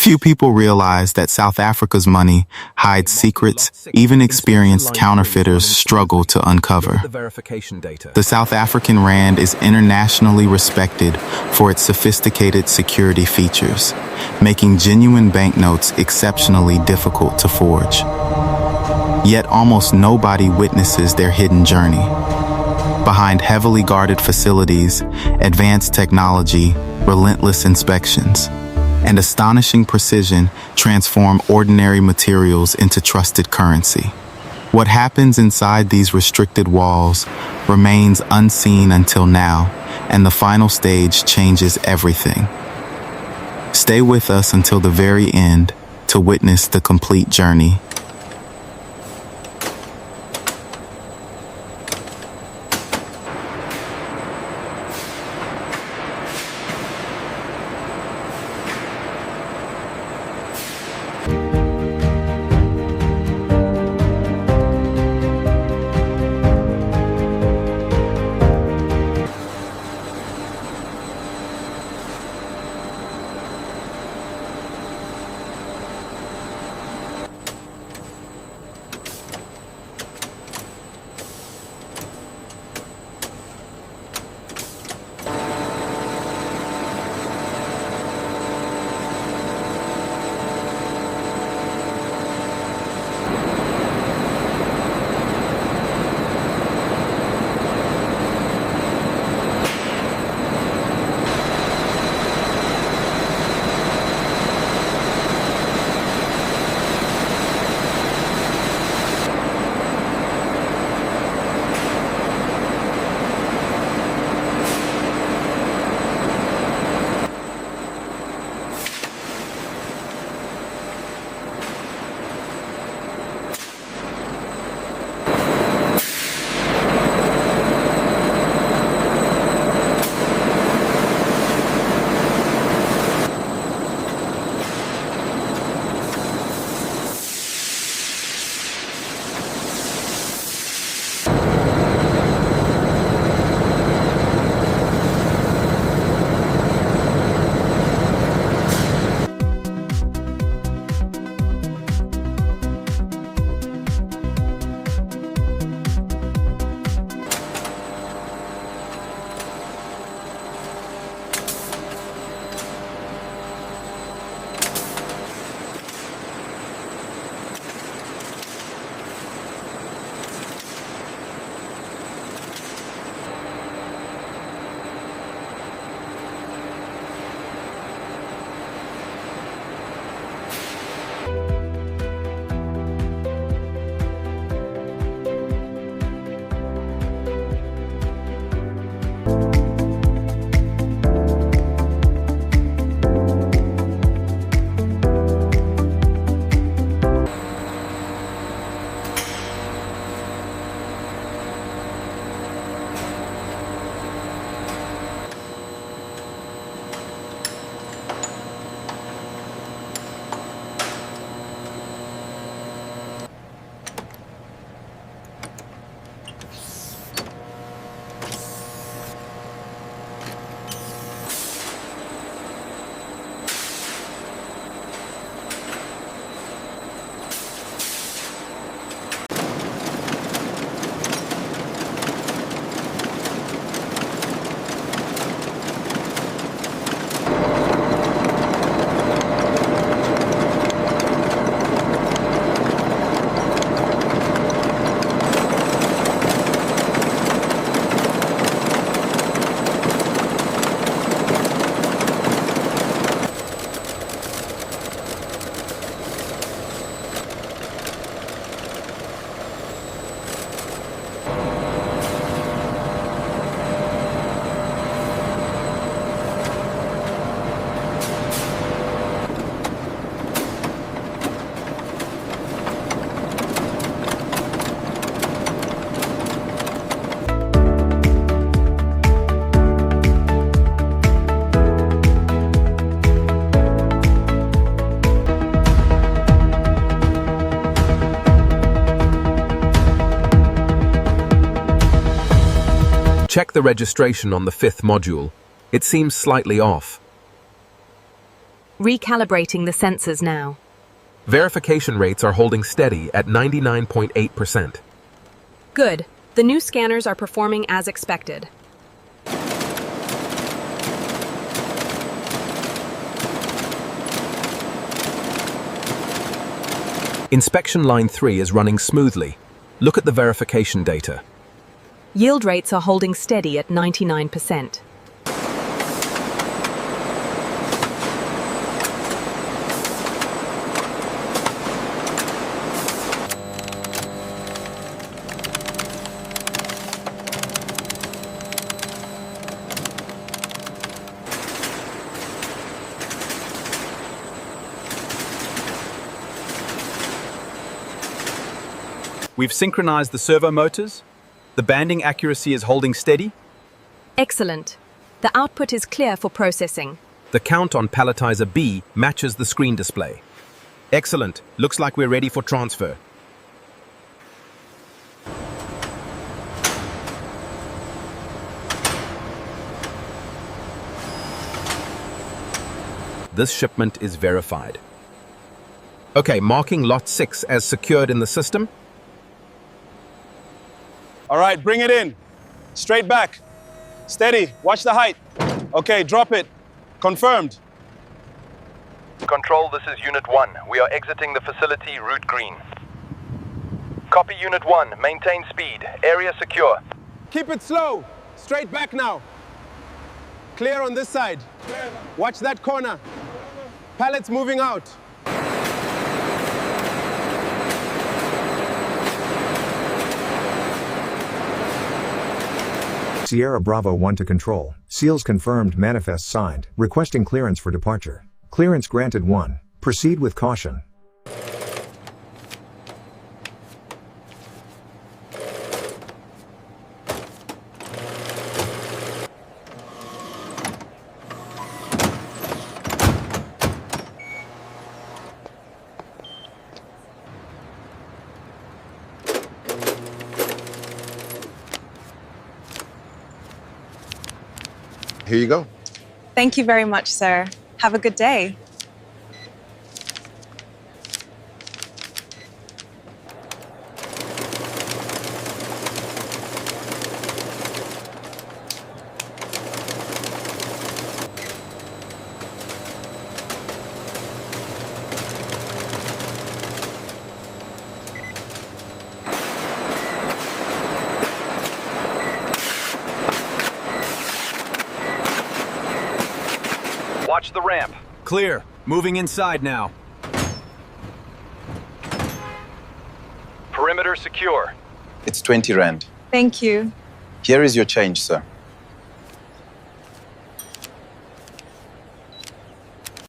Few people realize that South Africa's money hides secrets even experienced counterfeiters struggle to uncover. The South African rand is internationally respected for its sophisticated security features, making genuine banknotes exceptionally difficult to forge. Yet almost nobody witnesses their hidden journey. Behind heavily guarded facilities, advanced technology, relentless inspections, and astonishing precision transform ordinary materials into trusted currency. What happens inside these restricted walls remains unseen until now, and the final stage changes everything. Stay with us until the very end to witness the complete journey. Check the registration on the 5th module. It seems slightly off. Recalibrating the sensors now. Verification rates are holding steady at 99.8%. Good. The new scanners are performing as expected. Inspection line 3 is running smoothly. Look at the verification data. Yield rates are holding steady at 99%. We've synchronized the servo motors. The banding accuracy is holding steady. Excellent. The output is clear for processing. The count on palletizer B matches the screen display. Excellent. Looks like we're ready for transfer. This shipment is verified. Okay, marking lot 6 as secured in the system. All right, bring it in. Straight back. Steady. Watch the height. Okay, drop it. Confirmed. Control, this is Unit 1. We are exiting the facility route green. Copy Unit 1. Maintain speed. Area secure. Keep it slow. Straight back now. Clear on this side. Watch that corner. Pallets moving out. Sierra Bravo 1 to control. Seals confirmed, manifest signed. Requesting clearance for departure. Clearance granted 1. Proceed with caution. Here you go. Thank you very much, sir. Have a good day. Watch the ramp. Clear. Moving inside now. Perimeter secure. It's 20 Rand. Thank you. Here is your change, sir.